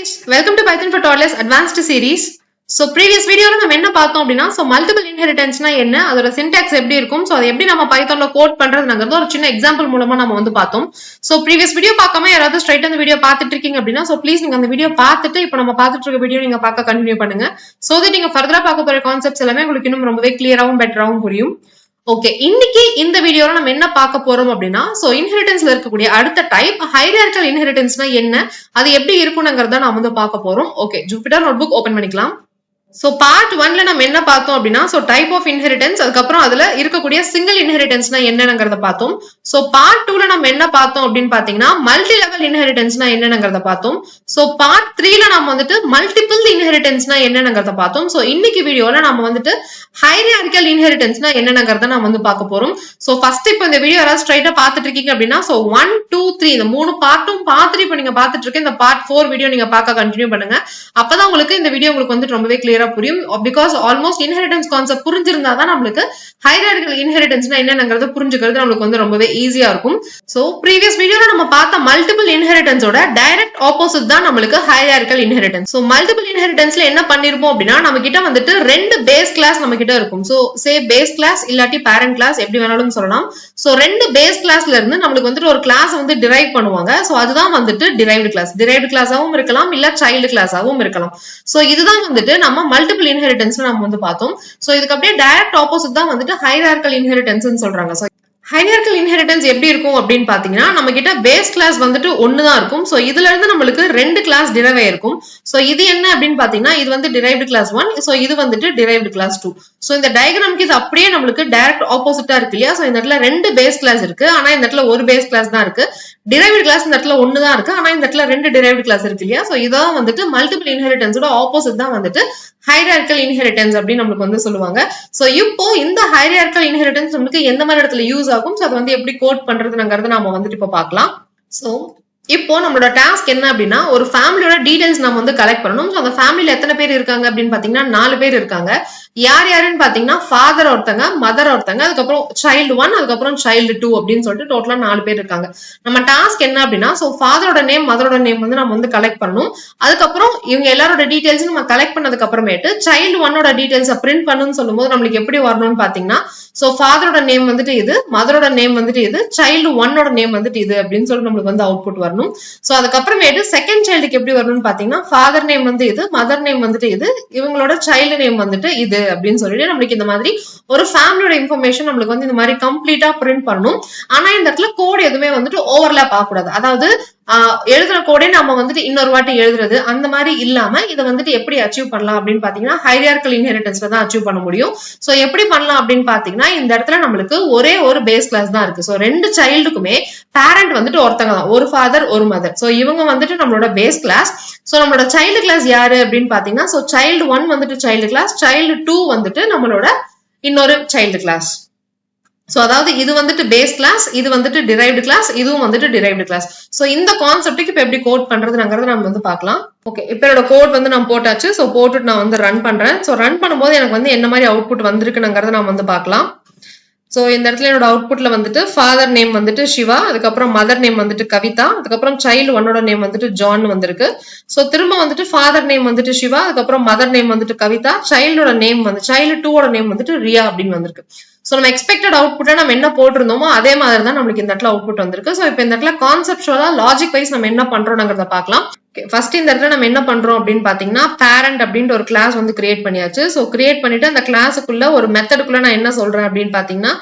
kids, welcome to Python for Toddlers Advanced Series. So previous video la நம்ம என்ன பார்த்தோம் அப்படினா multiple inheritance னா என்ன அதோட syntax எப்படி இருக்கும் சோ அதை எப்படி நம்ம பைத்தான்ல கோட் பண்றதுங்கறது ஒரு சின்ன எக்ஸாம்பிள் மூலமா நம்ம வந்து பார்த்தோம். சோ previous video பார்க்காம யாராவது ஸ்ட்ரைட்டா அந்த வீடியோ பார்த்துட்டு இருக்கீங்க அப்படினா சோ ப்ளீஸ் நீங்க அந்த வீடியோ பார்த்துட்டு இப்போ நம்ம பார்த்துட்டு இருக்க வீடியோ நீங்க பார்க்க கண்டினியூ பண்ணுங்க. சோ that நீங்க ஃபர்தரா பார்க்க போற கான்செப்ட்ஸ் எல்லாமே உங்களுக்கு இன்னும் ரொம்பவே கிளியராவும் பெட்டராவும் புரியும். ஓகே, இன்னைக்கு இந்த வீடியோல நம்ம என்ன பார்க்க போறோம் அப்படின்னா சோ இன்ஹெரிட்டன்ஸ்ல இருக்கக்கூடிய அடுத்த டைப் ஹைரார்க்கியல் இன்ஹெரிட்டன்ஸ்னா என்ன, அது எப்படி இருக்கும்ங்கறத நாம வந்து பார்க்க போறோம். ஓகே, ஜூபிட்டர் நோட்புக் ஓபன் பண்ணிக்கலாம். சோ பார்ட் 1ல நம்ம என்ன பார்த்தோம் அப்படின்னா சோ டைப் ஆஃப் இன்ஹெரிட்டன்ஸ், அதுக்கப்புறம் அதுல இருக்கக்கூடிய சிங்கிள் இன்ஹெரிட்டன்ஸ்னா என்னங்கறத பார்த்தோம். சோ பார்ட் 2ல நம்ம என்ன பார்த்தோம் அப்படின்னு பாத்தீங்கன்னா மல்டி லெவல் இன்ஹெரிட்டன்ஸ்னா என்னங்கறத பார்த்தோம். சோ பார்ட் 3ல நம்ம வந்துட்டு மல்டிபிள் இன்ஹெரிட்டன்ஸ்னா என்னங்கறத பார்த்தோம். சோ இன்னைக்கு வீடியோல நம்ம வந்துட்டு ஹைரார்க்கியல் இன்ஹெரிட்டன்ஸ்னா என்னங்கறத நாம வந்து பார்க்க போறோம். சோ ஃபர்ஸ்ட் இப்போ இந்த வீடியோ யாராவது ஸ்ட்ரைட்டா பார்த்துட்டு இருக்கீங்க அப்படின்னா சோ 1 2 3 இந்த மூணு பார்ட்டும் பார்த்துட்டு இப்போ நீங்க பார்த்துட்டு இருக்க இந்த பார்ட் 4 வீடியோ நீங்க பார்க்க கண்டினியூ பண்ணுங்க. அப்பதான் உங்களுக்கு இந்த வீடியோ உங்களுக்கு வந்து ரொம்பவே கிளியரா புரியும். பிகாஸ் ஆல்மோஸ்ட் இன்ஹெரிட்டன்ஸ் கான்செப்ட் புரிஞ்சிருந்தாதான் நம்மளுக்கு ஹைரார்க்கியல் இன்ஹெரிட்டன்ஸ்னா என்னங்கறத புரிஞ்சுக்கிறது நம்மளுக்கு வந்து ரொம்பவே ஈஸியா இருக்கும். சோ ப்ரீவியஸ் வீடியோல நம்ம பார்த்த மல்டிபிள் இன்ஹெரிட்டன்ஸோட டைரக்ட் ஆப்போசிட் தான் நம்மளுக்கு ஹைரார்க்கியல் இன்ஹெரிட்டன்ஸ். சோ மல்டிபிள் இன்ஹெரிட்டன்ஸ்ல என்ன பண்ணிருப்போம் அப்படின்னா நம்ம கிட்ட வந்துட்டு ரெண்டு பேஸ் கிளாஸ் நம்ம கிட்ட இருக்கும். சோ சே பேஸ் கிளாஸ் இல்லாட்டி பேரண்ட் கிளாஸ் எப்படி வேணாலும் சொல்லலாம். சோ ரெண்டு பேஸ் கிளாஸ்ல இருந்து நம்மளுக்கு வந்துட்டு ஒரு கிளாஸ் வந்து டிரைவ் பண்ணுவாங்க. சோ அதுதான் வந்துட்டு டிரைவ்டு கிளாஸ். டிரைவ்டு கிளாஸாவும் இருக்கலாம் இல்ல சைல்டு கிளாஸாவும் இருக்கலாம். சோ இதுதான் வந்துட்டு நம்ம மல்டிபிள் இன்ஹெரிட்டன்ஸ் நம்ம வந்து பார்த்தோம். சோ இதுக்கு அப்படியே டைரக்ட் ஆப்போசிட் தான் வந்துட்டு ஹைரார்க்கியல் இன்ஹெரிட்டன்ஸ் சொல்றாங்க. சோ ஹைரார்க்கியல் இன்ஹெரிட்டன்ஸ் எப்படி இருக்கும் அப்படின்னு பாத்தீங்கன்னா நம்ம கிட்ட பேஸ் கிளாஸ் வந்துட்டு ஒண்ணுதான் இருக்கும். சோ இதுல இருந்து நம்மளுக்கு ரெண்டு கிளாஸ் டிரைவ் ஆயிருக்கும். சோ இது என்ன அப்படின்னு பாத்தீங்கன்னா இது வந்து டிரைவ்டு கிளாஸ் 1, சோ இது வந்துட்டு டிரைவ்டு கிளாஸ் 2. சோ இந்த டயக்ராம்க்கு இது அப்படியே நம்மளுக்கு டைரக்ட் ஆப்போசிட்டா இருக்கு இல்லையா. சோ இந்த இடத்துல ரெண்டு பேஸ் கிளாஸ் இருக்கு, ஆனா இந்த இடத்துல ஒரு பேஸ் கிளாஸ் தான் இருக்கு. டிரைவ்டு கிளாஸ் இந்த இடத்துல ஒண்ணுதான் இருக்கு, ஆனா இந்த இடத்துல ரெண்டு டிரைவ்டு கிளாஸ் இருக்கு இல்லையா. சோ இதான் வந்துட்டு மல்டிபிள் இன்ஹெரிட்டன்ஸோட ஆப்போசிட் தான் வந்துட்டு ஹைரார்க்கியல் இன்ஹெரிட்டன்ஸ் அப்படின்னு நம்மளுக்கு வந்து சொல்லுவாங்க. சோ இப்போ இந்த ஹைரார்க்கியல் இன்ஹெரிட்டன்ஸ் நமக்கு எந்த மாதிரி இடத்துல யூஸ் ஆகும், சோ அதை வந்து எப்படி கோட் பண்றதுங்கிறத நாம வந்துட்டு இப்ப பார்க்கலாம். சோ இப்போ நம்மளோட டாஸ்க் என்ன அப்படின்னா ஒரு ஃபேமிலியோட டீடைல்ஸ் நம்ம வந்து கலெக்ட் பண்ணணும். சோ அந்த ஃபேமிலில எத்தனை பேர் இருக்காங்க அப்படின்னு பாத்தீங்கன்னா 4 பேர் இருக்காங்க. யார் யாருன்னு பாத்தீங்கன்னா ஃபாதர் ஒருத்தங்க, மதர் ஒருத்தங்க, அதுக்கப்புறம் சைல்டு 1, அதுக்கப்புறம் சைல்டு 2 அப்படின்னு சொல்லிட்டு டோட்டலா 4 பேர் இருக்காங்க. நம்ம டாஸ்க் என்ன அப்படின்னா சோ ஃபாதரோட நேம் மதரோட நேம் வந்து நம்ம வந்து கலெக்ட் பண்ணணும். அதுக்கப்புறம் இவங்க எல்லாரோட டீடைல்ஸ் நம்ம கலெக்ட் பண்ணதுக்கு அப்புறமேட்டு சைல்டு 1ஓட டீடைல்ஸ் பிரிண்ட் பண்ணணும்னு சொல்லும்போது நம்மளுக்கு எப்படி வரணும்னு பாத்தீங்கன்னா சோ ஃபாதரோட நேம் வந்துட்டு இது, மதரோட நேம் வந்துட்டு இது, சைல்டு 1ஓட நேம் வந்துட்டு இது அப்படின்னு சொல்லிட்டு நம்மளுக்கு வந்து அவுட்புட் வரணும். சோ அதுக்கப்புறமேட்டு செகண்ட் சைல்டுக்கு எப்படி வரணும்னு பாத்தீங்கன்னா ஃபாதர் நேம் வந்து இது, மதர் நேம் வந்துட்டு இது, இவங்களோட சைல்டு நேம் வந்துட்டு இது அப்படின்னு சொல்லிட்டு நம்மளுக்கு இந்த மாதிரி ஒரு ஃபேமிலியோட இன்ஃபர்மேஷன் நம்மளுக்கு வந்து இந்த மாதிரி கம்ப்ளீட்டா பிரிண்ட் பண்ணணும். ஆனா இந்த இடத்துல கோட் எதுவுமே வந்துட்டு ஓவர்லாப் ஆகக்கூடாது. அதாவது எழுதுற கோடே நம்ம வந்துட்டு இன்னொரு வாட்டி எழுதுறது அந்த மாதிரி இல்லாம இதை வந்துட்டு எப்படி அச்சீவ் பண்ணலாம் அப்படின்னு பாத்தீங்கன்னா ஹைரார்க்கியல் இன்ஹெரிட்டன்ஸ்ல தான் அச்சீவ் பண்ண முடியும். சோ எப்படி பண்ணலாம் அப்படின்னு பாத்தீங்கன்னா இந்த இடத்துல நம்மளுக்கு ஒரே ஒரு பேஸ் கிளாஸ் தான் இருக்கு. சோ ரெண்டு சைல்டுக்குமே பேரண்ட் வந்துட்டு ஒருத்தங்க தான், ஒரு ஃபாதர் ஒரு மதர். சோ இவங்க வந்துட்டு நம்மளோட பேஸ் கிளாஸ். சோ நம்மளோட சைல்டு கிளாஸ் யாரு அப்படின்னு பாத்தீங்கன்னா சோ சைல்டு 1 வந்துட்டு சைல்டு கிளாஸ், சைல்டு 2 வந்துட்டு நம்மளோட இன்னொரு சைல்டு கிளாஸ். சோ அதாவது இது வந்துட்டு பேஸ் கிளாஸ், இது வந்துட்டு டிரைவ்டு கிளாஸ், இதுவும் வந்துட்டு டிரைவ்டு கிளாஸ். சோ இந்த கான்செப்டுக்கு இப்ப எப்படி கோட் பண்றதுங்கிறத நம்ம வந்து பார்க்கலாம். ஓகே, இப்ப என்னோட கோட் வந்து நான் போட்டாச்சு. சோ போட்டுட்டு நான் வந்து ரன் பண்றேன். சோ ரன் பண்ணும்போது எனக்கு வந்து என்ன மாதிரி அவுட்புட் வந்திருக்குங்கிறத நம்ம வந்து பார்க்கலாம். சோ இந்த இடத்துல என்னோட அவுட்புட்ல வந்துட்டு ஃபாதர் நேம் வந்துட்டு சிவா, அதுக்கப்புறம் மதர் நேம் வந்துட்டு கவிதா, அதுக்கப்புறம் சைல்டு 1ஓட நேம் வந்துட்டு ஜான் வந்திருக்கு. சோ திரும்ப வந்துட்டு ஃபாதர் நேம் வந்துட்டு சிவா, அதுக்கப்புறம் மதர் நேம் வந்துட்டு கவிதா, சைல்டோட நேம் வந்து சைல்டு 2ஓட நேம் வந்துட்டு ரியா அப்படின்னு வந்திருக்கு. சோ நம்ம எக்ஸ்பெக்டட் அவுட்புட்டை நம்ம என்ன போட்டிருந்தோமோ அதே மாதிரி தான் நம்மளுக்கு இந்த இடத்துல அவுட்புட் வந்திருக்கு. சோ இப்போ இந்த இடத்துல கான்செப்டுவலா லாஜிக் வைஸ் நம்ம என்ன பண்றோம்ங்கிறத பார்க்கலாம். ஃபர்ஸ்ட் இந்த இடத்துல நம்ம என்ன பண்றோம் அப்படின்னு பாத்தீங்கன்னா பேரண்ட் அப்படின்ற ஒரு கிளாஸ் வந்து கிரியேட் பண்ணியாச்சு. சோ கிரியேட் பண்ணிட்டு அந்த கிளாஸுக்குள்ள ஒரு மெத்தடுக்குள்ள நான் என்ன சொல்றேன் அப்படின்னு பாத்தீங்கன்னா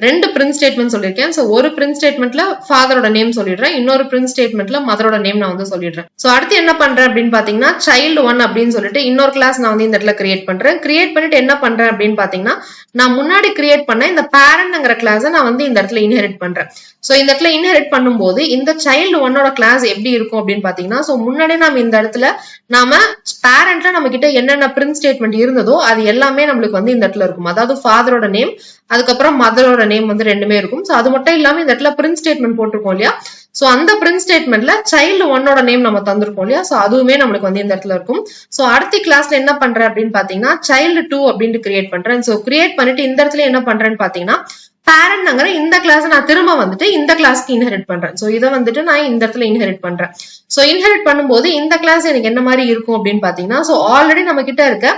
ரெண்டு பிரிண்ட் ஸ்டேட்மெண்ட் சொல்லியிருக்கேன். சோ ஒரு பிரிண்ட் ஸ்டேட்மெண்ட்ல ஃபாதரோட நேம் சொல்லிடுறேன், இன்னொரு பிரிண்ட் ஸ்டேட்மெண்ட்ல மதரோட நேம் நான் வந்து சொல்லிடுறேன். சோ அடுத்து என்ன பண்றேன் அப்படின்னு பாத்தீங்கன்னா சைல்டு 1 அப்படின்னு சொல்லிட்டு இன்னொரு கிளாஸ் நான் வந்து இந்த இடத்துல கிரியேட் பண்றேன். கிரியேட் பண்ணிட்டு என்ன பண்றேன் அப்படின்னு பாத்தீங்கன்னா நான் முன்னாடி கிரியேட் பண்ண இந்த பேரண்ட்ங்கிற கிளாஸை நான் வந்து இந்த இடத்துல இன்ஹெரிட் பண்றேன். சோ இந்த இடத்துல இன்ஹெரிட் பண்ணும்போது இந்த சைல்டு 1ஓட கிளாஸ் எப்படி இருக்கும் அப்படின்னு பாத்தீங்கன்னா சோ முன்னாடி நாம இந்த இடத்துல நாம பேரண்ட்ல நம்ம கிட்ட என்னென்ன பிரிண்ட் ஸ்டேட்மெண்ட் இருந்ததோ அது எல்லாமே நம்மளுக்கு வந்து இந்த இடத்துல இருக்கும். அதாவது ஃபாதரோட நேம் அதுக்கப்புறம் மதரோட நேம் வந்து ரெண்டுமே இருக்கும். சோ அது மட்டும் இல்லாம இந்த இடத்துல பிரிண்ட் ஸ்டேட்மெண்ட் போட்டிருக்கோம் இல்லையா. சோ அந்த பிரிண்ட் ஸ்டேட்மெண்ட்ல சைல்டு 1ஓட நேம் நம்ம தந்திருக்கோம் இல்லையா. சோ அதுவுமே நம்மளுக்கு வந்து இந்த இடத்துல இருக்கும். சோ அடுத்த கிளாஸ்ல என்ன பண்றேன் அப்படின்னு பாத்தீங்கன்னா சைல்டு 2 அப்படின்னு கிரியேட் பண்றேன். சோ கிரியேட் பண்ணிட்டு இந்த இடத்துல என்ன பண்றேன்னு பாத்தீங்கன்னா பேரண்ட்ங்கிற இந்த கிளாஸ் நான் திரும்ப வந்துட்டு இந்த கிளாஸ்க்கு இன்ஹெரிட் பண்றேன். சோ இதை வந்துட்டு நான் இந்த இடத்துல இன்ஹெரிட் பண்றேன். சோ இன்ஹெரிட் பண்ணும்போது இந்த கிளாஸ் எனக்கு என்ன மாதிரி இருக்கும் அப்படின்னு பாத்தீங்கன்னா, சோ ஆல்ரெடி நம்ம கிட்ட இருக்க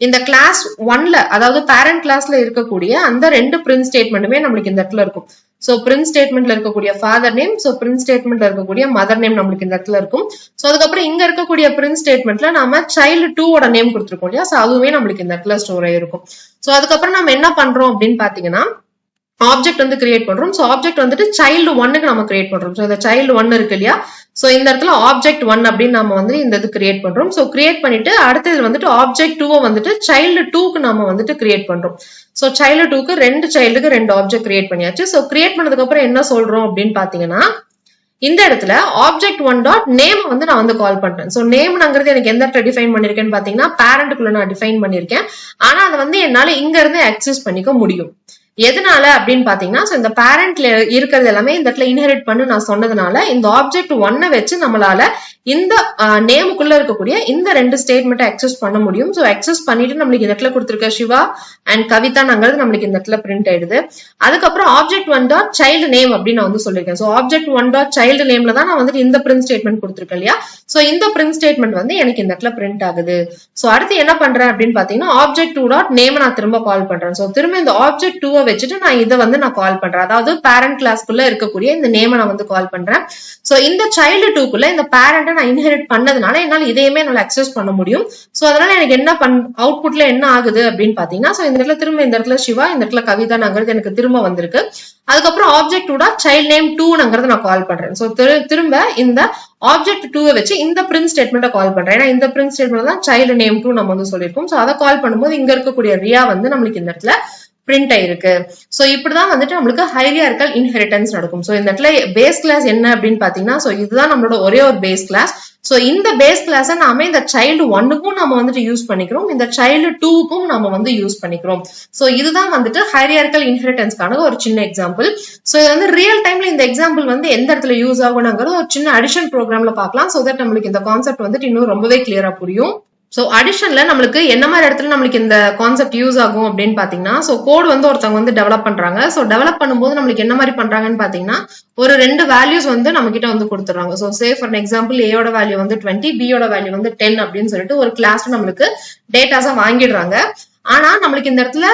இந்த கிளாஸ் 1ல அதாவது பேரண்ட் கிளாஸ்ல இருக்கக்கூடிய அந்த 2 பிரிண்ட் ஸ்டேட்மெண்ட்டுமே நம்மளுக்கு இந்த இடத்துல இருக்கும். சோ பிரிண்ட் ஸ்டேட்மெண்ட்ல இருக்கக்கூடிய ஃபாதர் நேம், சோ பிரிண்ட் ஸ்டேட்மெண்ட்ல இருக்கக்கூடிய மதர் நேம் நம்மளுக்கு இந்த இடத்துல இருக்கும். சோ அதுக்கப்புறம் இங்க இருக்கக்கூடிய பிரிண்ட் ஸ்டேட்மெண்ட்ல நாம சைல்டு 2ஓட நேம் கொடுத்துருக்கோம் இல்லையா, சோ அதுவுமே நம்மளுக்கு இந்த இடத்துல ஸ்டோர் ஆயிருக்கும். சோ அதுக்கப்புறம் நம்ம என்ன பண்றோம் அப்படின்னு பாத்தீங்கன்னா, ஆப்ஜெக்ட் வந்து கிரியேட் பண்றோம். சோ ஆப்ஜெக்ட் வந்துட்டு சைல்டு 1க்கு நம்ம கிரியேட் பண்றோம். சோ இந்த சைல்டு 1 இருக்கு இல்லையா, சோ இந்த இடத்துல ஆப்ஜெக்ட் 1 அப்படின்னு நம்ம வந்து இந்த இது கிரியேட் பண்றோம். சோ கிரியேட் பண்ணிட்டு அடுத்தது வந்துட்டு ஆப்ஜெக்ட் 2 வந்துட்டு சைல்டு 2க்கு நம்ம வந்துட்டு கிரியேட் பண்றோம். சோ சைல்டு 2க்கு 2 சைல்டுக்கு 2 ஆப்ஜெக்ட் கிரியேட் பண்ணியாச்சு. சோ கிரியேட் பண்ணதுக்கு அப்புறம் என்ன சொல்றோம் அப்படின்னு பாத்தீங்கன்னா, இந்த இடத்துல ஆப்ஜெக்ட் 1 டாட் நேம் வந்து நான் வந்து கால் பண்றேன். சோ நேம்ங்கிறது எனக்கு எந்த இடத்துல டிஃபைன் பண்ணிருக்கேன்னு பாத்தீங்கன்னா, பேரண்ட்குள்ள நான் டிஃபைன் பண்ணிருக்கேன். ஆனா அதை வந்து என்னால இங்க இருந்து அக்சஸ் பண்ணிக்க முடியும். எதனால அப்படின்னு பாத்தீங்கன்னா, இந்த பேரண்ட்ல இருக்கிறது எல்லாமே இந்த இடத்துல இன்ஹெரிட் பண்ணு நான் சொன்னதுனால இந்த ஆப்ஜெக்ட் 1 வச்சு நம்மளால இந்த நேமுக்குள்ள இருக்கக்கூடிய இந்த 2 ஸ்டேட்மெண்ட்டை அக்சஸ் பண்ண முடியும். சோ அக்சஸ் பண்ணிட்டு நம்மளுக்கு இந்த இடத்துல கொடுத்திருக்க சிவா அண்ட் கவிதாங்கிறது நம்மளுக்கு இந்த இடத்துல பிரிண்ட் ஆயிடுது. அதுக்கப்புறம் ஆப்ஜெக்ட் 1 டாட் சைல்டு நேம் அப்படின்னு நான் வந்து சொல்லியிருக்கேன். சோ ஆப்ஜெக்ட் 1 டாட் சைல்டு நேம்ல தான் நான் வந்துட்டு இந்த பிரிண்ட் ஸ்டேட்மெண்ட் கொடுத்திருக்கேன் இல்லையா, சோ இந்த பிரிண்ட் ஸ்டேட்மெண்ட் வந்து எனக்கு இந்த இடத்துல பிரிண்ட் ஆகுது. சோ அடுத்து என்ன பண்றேன் அப்படின்னு பாத்தீங்கன்னா, ஆப்ஜெக்ட் 2 டாட் நேம் நான் திரும்ப கால் பண்றேன். சோ திரும்ப இந்த ஆப்ஜெக்ட் 2 வச்சுட்டு நான் இதை வந்து நான் கால் பண்றேன். அதாவது பேரண்ட் கிளாஸ்க்குள்ள இருக்கக்கூடிய இந்த நேமை நான் வந்து கால் பண்றேன். சோ இந்த சைல்டு 2க்குள்ள இந்த பேரண்ட்டை நான் இன்ஹெரிட் பண்ணதுனால என்னால இதையுமே என்னால அக்சஸ் பண்ண முடியும். சோ அதனால எனக்கு என்ன அவுட்புட்ல என்ன ஆகுது அப்படின்னு பாத்தீங்கன்னா, சோ இந்த இடத்துல திரும்ப இந்த இடத்துல சிவா, இந்த இடத்துல கவிதாங்கிறது எனக்கு திரும்ப வந்திருக்கு. அதுக்கப்புறம் ஆப்ஜெக்ட் 2 டாட் சைல்ட் நேம் 2ங்கிறத நான் கால் பண்றேன். சோ திரும்ப இந்த ஆப்ஜெக்ட் 2 வச்சு இந்த பிரிண்ட் ஸ்டேட்மெண்ட்டை கால் பண்றேன். ஏன்னா இந்த பிரிண்ட் ஸ்டேட்மெண்ட் தான் சைல்டு நேம் 2 நம்ம வந்து சொல்லியிருக்கோம். சோ அதை கால் பண்ணும்போது இங்க இருக்கக்கூடிய ரியா வந்து நம்மளுக்கு இந்த இடத்துல பிரிண்ட் ஆயிருக்கு. சோ இப்படிதான் வந்துட்டு நம்மளுக்கு ஹையரார்க்கியல் இன்ஹெரிட்டன்ஸ் நடக்கும். சோ இந்த இடத்துல பேஸ் கிளாஸ் என்ன அப்படின்னு பாத்தீங்கன்னா, சோ இதுதான் நம்மளோட ஒரே ஒரு பேஸ் கிளாஸ். சோ இந்த பேஸ் கிளாஸை நாம இந்த சைல்டு 1க்கும் நம்ம வந்துட்டு யூஸ் பண்ணிக்கிறோம், இந்த சைல்டு 2க்கும் நம்ம வந்து யூஸ் பண்ணிக்கிறோம். சோ இதுதான் வந்துட்டு ஹையரார்க்கியல் இன்ஹெரிட்டன்ஸ்க்கான ஒரு சின்ன எக்ஸாம்பிள். சோ இது வந்து ரியல் டைம்ல இந்த எக்ஸாம்பிள் வந்து எந்த இடத்துல யூஸ் ஆகும்ங்கிறது ஒரு சின்ன அடிஷன் ப்ரோக்ராம்ல பார்க்கலாம். சோ தட் நம்மளுக்கு இந்த கான்செப்ட் வந்துட்டு இன்னும் ரொம்பவே கிளியரா புரியும். சோ அடிஷன்ல நம்மளுக்கு என்ன மாதிரி இடத்துல நம்மளுக்கு இந்த கான்செப்ட் யூஸ் ஆகும் அப்படின்னு பாத்தீங்கன்னா, சோ கோட் வந்து ஒருத்தவங்க வந்து டெவலப் பண்றாங்க. சோ டெவலப் பண்ணும்போது நம்மளுக்கு என்ன மாதிரி பண்றாங்கன்னு பாத்தீங்கன்னா, ஒரு 2 வேல்யூஸ் வந்து நம்ம கிட்ட வந்து கொடுத்துறாங்க. சோ சே ஃபார் எக்ஸாம்பிள் ஏயோட வேல்யூ வந்து 20, பியோட வேல்யூ வந்து 10 அப்படின்னு சொல்லிட்டு ஒரு கிளாஸ் நம்மளுக்கு டேட்டாஸா வாங்கிடுறாங்க. ஆனா நம்மளுக்கு இந்த இடத்துல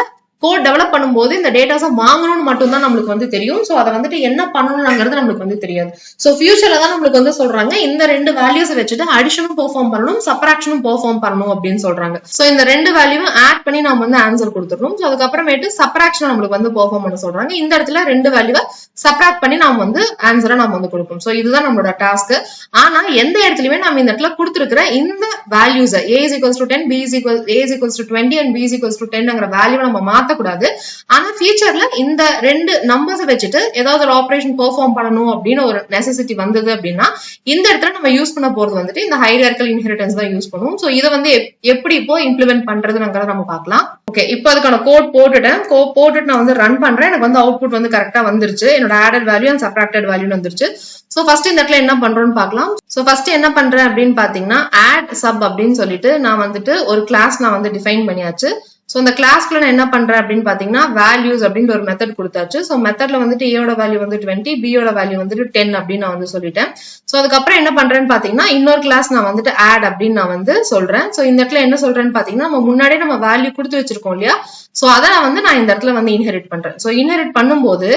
கோட் டெவலப் பண்ணும்போது இந்த டேட்டாஸை வாங்கணும்னு மட்டும் தான் நம்மளுக்கு வந்து தெரியும். சோ அதை வந்துட்டு என்ன பண்ணணும்ங்கிறது நம்மளுக்கு வந்து தெரியாது. சோ ஃபியூச்சர்ல தான் நம்மளுக்கு வந்து சொல்றாங்க, இந்த 2 வேல்யூஸ் வச்சுட்டு அடிஷனும் பெர்ஃபார்ம் பண்ணணும், சப்ராக்ஷனும் பெர்ஃபார்ம் பண்ணணும் அப்படின்னு சொல்றாங்க. சோ இந்த 2 வேல்யூவும் ஆட் பண்ணி நம்ம வந்து ஆன்சர் கொடுத்துறோம். சோ அதுக்கப்புறமேட்டு சப்ராக்ஷன் நம்மளுக்கு வந்து பெர்ஃபார்ம் பண்ண சொல்றாங்க. இந்த இடத்துல 2 வேல்யூவை சப்ராக்ட் பண்ணி நாம வந்து ஆன்சரை நம்ம வந்து கொடுப்போம். சோ இதுதான் நம்மளோட டாஸ்க். ஆனா எந்த இடத்துலயுமே நம்ம இந்த இடத்துல கொடுத்துருக்கிற இந்த values a is equals to 10, a is equals to 20 and b is equals to 10ங்கிற வேல்யூ நம்ம மாத்த கூடாது. ஆனா ஃபியூச்சர்ல இந்த 2 நம்பர்ஸ் வச்சுட்டு ஏதாவது ஒரு ஆபரேஷன் பெர்ஃபார்ம் பண்ணணும் அப்படின்னு ஒரு நெசசிட்டி வந்தது அப்படின்னா இந்த இடத்துல நம்ம யூஸ் பண்ண போறது வந்துட்டு இந்த ஹையரார்க்கியல் இன்ஹெரிட்டன்ஸ் தான் யூஸ் பண்ணுவோம். சோ இதை வந்து எப்படி இப்போ இம்ப்ளிமெண்ட் பண்றதுங்கிறத நம்ம பார்க்கலாம். ஓகே, இப்போ அதுக்கான கோட் போட்டுட்டேன். போட்டுட்டு நான் வந்து ரன் பண்றேன். எனக்கு வந்து அவுட்புட் வந்து கரெக்டா வந்துருச்சு. என்னோட added value and subtracted value வந்துருச்சு. சோ ஃபர்ஸ்ட் இந்த இடத்துல என்ன பண்றோம்னு பார்க்கலாம். சோ ஃபர்ஸ்ட் என்ன பண்றேன் அப்படின்னு பாத்தீங்கன்னா, ஆட் சப் அப்படின்னு சொல்லிட்டு நான் வந்துட்டு ஒரு கிளாஸ் நான் வந்து டிஃபைன் பண்ணியாச்சு. சோ இந்த கிளாஸ்க்குள்ள நான் என்ன பண்றேன் அப்படின்னு பாத்தீங்கன்னா, வேல்யூஸ் அப்படின்னு ஒரு மெத்தட் கொடுத்தாச்சு. சோ மெத்தட்ல வந்துட்டு ஏயோட வேல்யூ வந்து 20, பியோட வேல்யூ வந்துட்டு 10 அப்படின்னு நான் வந்து சொல்லிட்டேன். சோ அதுக்கப்புறம் என்ன பண்றேன்னு பாத்தீங்கன்னா, இன்னொரு கிளாஸ் நான் வந்துட்டு ஆட் அப்படின்னு நான் வந்து சொல்றேன். சோ இந்த இடத்துல என்ன சொல்றேன்னு பாத்தீங்கன்னா, நம்ம முன்னாடியே நம்ம வேல்யூ கொடுத்து வச்சிருக்கோம் இல்லையா, சோ அதை நான் இந்த இடத்துல வந்து இன்ஹெரிட் பண்றேன். சோ இன்ஹெரிட் பண்ணும்போது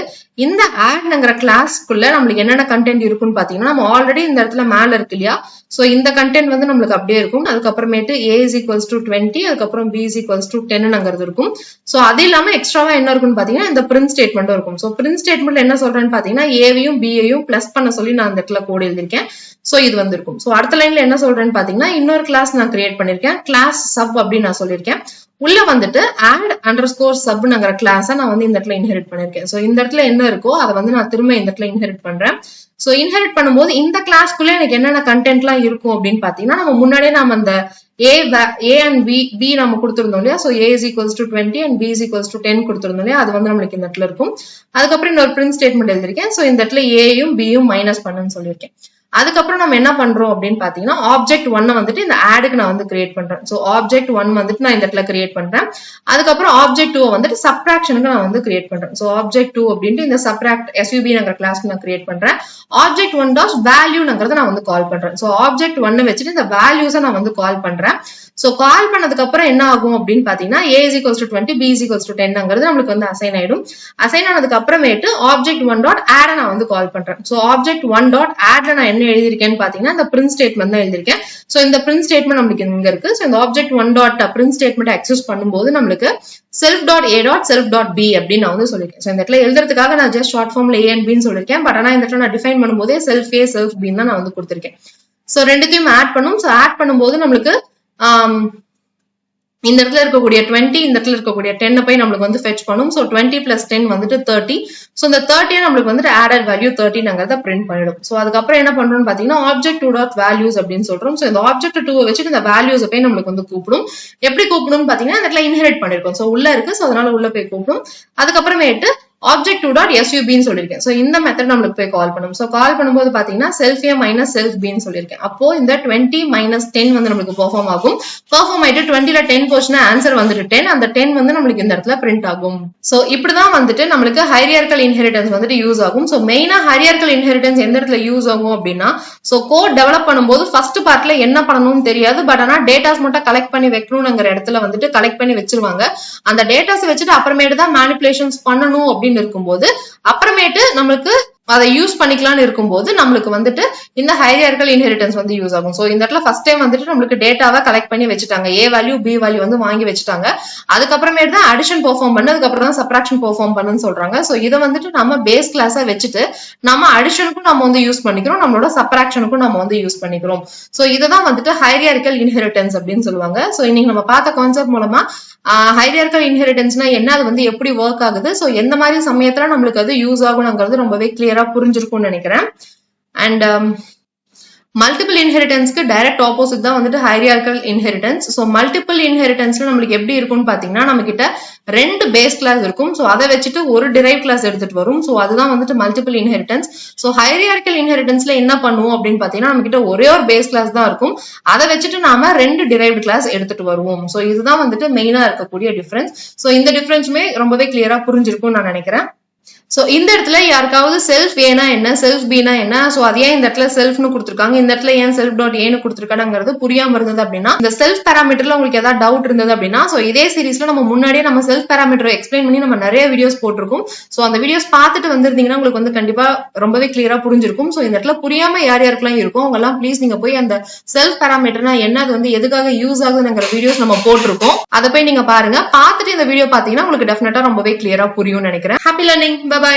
இந்த ஆட்ங்கிற கிளாஸ்க்குள்ள நம்மளுக்கு என்னென்ன கண்டென்ட் இருக்குன்னு பாத்தீங்கன்னா, நம்ம ஆல்ரெடி இந்த இடத்துல மேல இருக்கு இல்லையா, சோ இந்த கண்டென்ட் வந்து நம்மளுக்கு அப்படியே இருக்கும். அதுக்கப்புறமேட்டு a is equals to 20, அதுக்கப்புறம் b is equals to 10ங்கிறது இருக்கும். சோ அது இல்லாம எக்ஸ்ட்ராவா என்ன இருக்குன்னு பாத்தீங்கன்னா, இந்த பிரிண்ட் ஸ்டேட்மெண்ட்டும் இருக்கும். சோ பிரிண்ட் ஸ்டேட்மெண்ட்ல என்ன சொல்றேன்னு பாத்தீங்கன்னா, ஏவையும் பியையும் பிளஸ் பண்ண சொல்லி நான் இந்த இடத்துல கோட் எழுதிருக்கேன். சோ இது வந்து இருக்கும். சோ அடுத்த லைன்ல என்ன சொல்றேன்னு பாத்தீங்கன்னா, இன்னொரு கிளாஸ் நான் கிரியேட் பண்ணிருக்கேன், கிளாஸ் சப் அப்படின்னு நான் சொல்லியிருக்கேன். உள்ள வந்துட்டு add underscore subங்கிற கிளாஸை நான் வந்து இந்த இடத்துல இன்ஹெரிட் பண்ணிருக்கேன். சோ இந்த இடத்துல என்ன இருக்கோ அதை வந்து நான் திரும்ப இந்த இடத்துல இன்ஹெரிட் பண்றேன். சோ இன்ஹெரிட் பண்ணும்போது இந்த கிளாஸ்க்குள்ள எனக்கு என்னென்ன கண்டென்ட் எல்லாம் இருக்கும் அப்படின்னு பாத்தீங்கன்னா, நம்ம முன்னாடியே நம்ம அந்த a and b நம்ம கொடுத்திருந்தோம் இல்லையா, so a is equals to 20 and b is equals to 10 கொடுத்திருந்தோம் இல்லையா, அது வந்து நம்மளுக்கு இந்த இடத்துல இருக்கும். அதுக்கப்புறம் இன்னொரு பிரிண்ட் ஸ்டேட்மெண்ட் எழுதிருக்கேன். சோ இந்த இடத்துல a யும் b யும் மைனஸ் பண்ணுன்னு சொல்லியிருக்கேன். அதுக்கப்புறம் நம்ம என்ன பண்றோம் அப்படின்னு பாத்தீங்கன்னா ஆப்ஜெக்ட் 1 வந்துட்டு இந்த ஆடுக்கு நான் வந்து கிரியேட் பண்றேன். சோ ஆப்ஜெக்ட் 1 வந்துட்டு நான் இந்த இடத்துல கிரியேட் பண்றேன். அதுக்கப்புறம் ஆப்ஜெக்ட் 2 வந்துட்டு சப்ட்ராக்ஷனுக்கு நான் வந்து கிரியேட் பண்றேன். சோ ஆப்ஜெக்ட் 2 அப்படின்ட்டு இந்த சப்ட்ராக்ட் SUB கிளாஸ்க்கு நான் கிரியேட் பண்றேன். ஆப்ஜெக்ட் 1 டாட் வேல்யூங்கிறத நான் வந்து கால் பண்றேன். சோ ஆப்ஜெக்ட் 1 வச்சுட்டு இந்த வேல்யூஸை நான் வந்து கால் பண்றேன். சோ கால் பண்ணதுக்கு அப்புறம் என்ன ஆகும் அப்படின்னு பாத்தீங்கன்னா a is equals to 20, b is equals to 10ங்கிறது நம்மளுக்கு வந்து அசைன் ஆயிடும். அசைன் ஆனதுக்கு அப்புறமேட்டு ஆப்ஜெக்ட் 1 டாட் ஆட் நான் வந்து கால் பண்றேன். சோ ஆப்ஜெக்ட் 1 டாட் ஆட்ல நான் என்ன எழுதிருக்கேன்னு பாத்தீங்கன்னா இந்த பிரிண்ட் ஸ்டேட்மெண்ட் தான் எழுதிருக்கேன். சோ இந்த பிரிண்ட் ஸ்டேட்மெண்ட் நம்மளுக்கு இங்க இருக்கு. சோ இந்த object 1 dot print statement access பண்ணும்போது நம்மளுக்கு self dot a dot self dot b அப்படின்னு நான் வந்து சொல்லிருக்கேன். சோ இந்த இடத்துல எழுதுறதுக்காக நான் ஜஸ்ட் ஷார்ட் ஃபார்ம்ல a and b ன்னு சொல்லிருக்கேன். பட் ஆனா இந்த இடத்துல நான் டிஃபைன் பண்ணும்போதே செல்ஃப் a செல்ஃப் b தான் நான் வந்து கொடுத்திருக்கேன். சோ ரெண்டுத்தையும் ஆட் பண்ணும். சோ ஆட் பண்ணும்போது நம்மளுக்கு இந்த இடத்துல இருக்கக்கூடிய 20 இந்த இடத்துல இருக்கக்கூடிய 10 போய் நம்மளுக்கு வந்து ஃபெச் பண்ணும். சோ 20 plus 10 வந்துட்டு 30. சோ இந்த 30 நம்மளுக்கு வந்துட்டு ஆடட் வேல்யூ 13ங்கிறத பிரிண்ட் பண்ணிடும். சோ அதுக்கப்புறம் என்ன பண்றோம்னு பாத்தீங்கன்னா ஆப்ஜெக்ட் 2 டாட் வேல்யூஸ் அப்படின்னு சொல்றோம். சோ இந்த ஆப்ஜெக்ட் 2 வச்சுட்டு இந்த வேல்யூஸ் போய் நம்மளுக்கு வந்து கூப்பிடும். எப்படி கூப்பிடும்னு பாத்தீங்கன்னா இந்த இடத்துல இன்ஹெரிட் பண்ணிருக்கோம். சோ உள்ள இருக்கு. சோ அதனால உள்ள போய் கூப்பிடும். அதுக்கப்புறமேட்டு ஆப்ஜெக்ட் 2 டாட் SUB ன்னு சொல்லிருக்கேன். சோ இந்த மெத்தட் நம்மளுக்கு போய் கால் பண்ணும். சோ கால் பண்ணும்போது பாத்தீங்கன்னா self a minus self b ன்னு சொல்லிருக்கேன். அப்போ இந்த 20 மைனஸ் 10 வந்து நம்மளுக்கு பெர்ஃபார்ம் ஆகும். பெர்ஃபார்ம் ஆயிட்டு 20ல 10 போச்சுன்னா ஆன்சர் வந்துட்டு 10. அந்த 10 வந்து நம்மளுக்கு இந்த இடத்துல பிரிண்ட் ஆகும். சோ இப்படிதான் வந்துட்டு நம்மளுக்கு ஹையர்கல் இன்ஹெரிட்டன்ஸ் வந்துட்டு யூஸ் ஆகும். சோ மெயினா ஹையர்கல் இன்ஹெரிட்டன்ஸ் எந்த இடத்துல யூஸ் ஆகும் அப்படின்னா சோ கோட் டெவலப் பண்ணும்போது ஃபர்ஸ்ட் பார்ட்ல என்ன பண்ணணும்னு தெரியாது. பட் ஆனா டேட்டாஸ் மட்டும் கலெக்ட் பண்ணி வைக்கணும்ங்கிற இடத்துல வந்துட்டு கலெக்ட் பண்ணி வச்சிருவாங்க. அந்த டேட்டாஸ் வச்சுட்டு அப்புறமேட்டு தான் மேனிபுலேஷன்ஸ் பண்ணணும் அப்படின்னு இருக்கும்போது அப்புறமேட்டு நம்மளுக்கு அதை யூஸ் பண்ணிக்கலாம்னு இருக்கும்போது நம்மளுக்கு வந்துட்டு இந்த ஹையர்கல் இன்ஹெரிட்டன்ஸ் வந்து யூஸ் ஆகும். சோ இந்த இடத்துல ஃபர்ஸ்ட் டைம் வந்துட்டு நம்மளுக்கு டேட்டாவை கலெக்ட் பண்ணி வச்சுட்டாங்க. a வேல்யூ b வேல்யூ வந்து வாங்கி வச்சுட்டாங்க. அதுக்கப்புறமேட்டு தான் அடிஷன் பெர்ஃபார்ம் பண்ணு, அதுக்கப்புறம் தான் சப்ட்ராக்ஷன் பெர்ஃபார்ம் பண்ணுன்னு சொல்றாங்க. சோ இதை வந்துட்டு நம்ம பேஸ் கிளாஸா வச்சுட்டு நம்ம அடிஷனுக்கும் நம்ம வந்து யூஸ் பண்ணிக்கிறோம், நம்மளோட சப்ட்ராக்ஷனுக்கும் நம்ம வந்து யூஸ் பண்ணிக்கிறோம். சோ இதுதான் வந்துட்டு ஹையர்கல் இன்ஹெரிட்டன்ஸ் அப்படின்னு சொல்லுவாங்க. சோ இன்னைக்கு நம்ம பார்த்த கான்செப்ட் மூலமா ஹையர்கல் இன்ஹெரிட்டன்ஸ்னா என்ன, அது வந்து எப்படி ஒர்க் ஆகுது, சோ எந்த மாதிரி சமயத்துல நம்மளுக்கு அது யூஸ் ஆகுங்கிறது ரொம்பவே கிளியரா புரிஞ்சிருக்கும்னு நினைக்கிறேன். அண்ட் மல்டிபிள் இன்ஹெரிட்டன்ஸ்க்கு டைரக்ட் ஆப்போசிட் தான் வந்துட்டு ஹையர்கல் இன்ஹெரிட்டன்ஸ். ஸோ மல்டிபிள் இன்ஹெரிட்டன்ஸ்ல நம்மளுக்கு எப்படி இருக்கும்னு பாத்தீங்கன்னா நம்ம கிட்ட 2 பேஸ் கிளாஸ் இருக்கும். ஸோ அதை வச்சுட்டு ஒரு டிரைவ் கிளாஸ் எடுத்துட்டு வரும். ஸோ அதுதான் வந்துட்டு மல்டிபிள் இன்ஹெரிட்டன்ஸ். ஸோ ஹையர்கல் இன்ஹெரிட்டன்ஸ்ல என்ன பண்ணுவோம் அப்படின்னு பாத்தீங்கன்னா நம்ம கிட்ட ஒரே ஒரு பேஸ் கிளாஸ் தான் இருக்கும். அதை வச்சுட்டு நாம 2 டிரைவ்டு கிளாஸ் எடுத்துட்டு வருவோம். ஸோ இதுதான் வந்துட்டு மெயினா இருக்கக்கூடிய டிஃபரன்ஸ். ஸோ இந்த டிஃபரன்ஸுமே ரொம்பவே கிளியரா புரிஞ்சிருக்கும்னு நான் நினைக்கிறேன். சோ இந்த இடத்துல யாருக்காவது செல்ஃப் ஏனா என்ன செல்ஃப் பினா என்ன, சோ அது ஏன் இந்த இடத்துல செல்ஃப்னு கொடுத்துருக்காங்க, இந்த இடத்துல ஏன் செல்ஃப் டாட் ஏன்னு கொடுத்துருக்காங்கிறது புரியாம இருந்தது அப்படின்னா இந்த செல்ஃப் பேராமீட்டர்ல உங்களுக்கு ஏதாவது டவுட் இருந்தது அப்படின்னா சோ இதே சீரீஸ்ல நம்ம முன்னாடியே நம்ம செல்ஃப் பேராமீட்டர் எக்ஸ்பிளைன் பண்ணி நம்ம நிறைய வீடியோஸ் போட்டிருக்கோம். சோ அந்த வீடியோஸ் பார்த்துட்டு வந்திருந்தீங்கன்னா உங்களுக்கு வந்து கண்டிப்பா ரொம்பவே கிளியரா புரிஞ்சிருக்கும். சோ இந்த இடத்துல புரியாம யார் யாருக்கெல்லாம் இருக்கும் அவங்க எல்லாம் ப்ளீஸ் நீங்க போய் அந்த செல்ஃப் பேராமீட்டர்னா என்ன, அது வந்து எதுக்காக யூஸ் ஆகுதுங்கிற வீடியோஸ் நம்ம போட்டிருக்கோம். அதை போய் நீங்க பாருங்க. பார்த்துட்டு இந்த வீடியோ பாத்தீங்கன்னா உங்களுக்கு டெஃபினட்டா ரொம்பவே கிளியரா புரியும்னு நினைக்கிறேன். Happy learning. பை.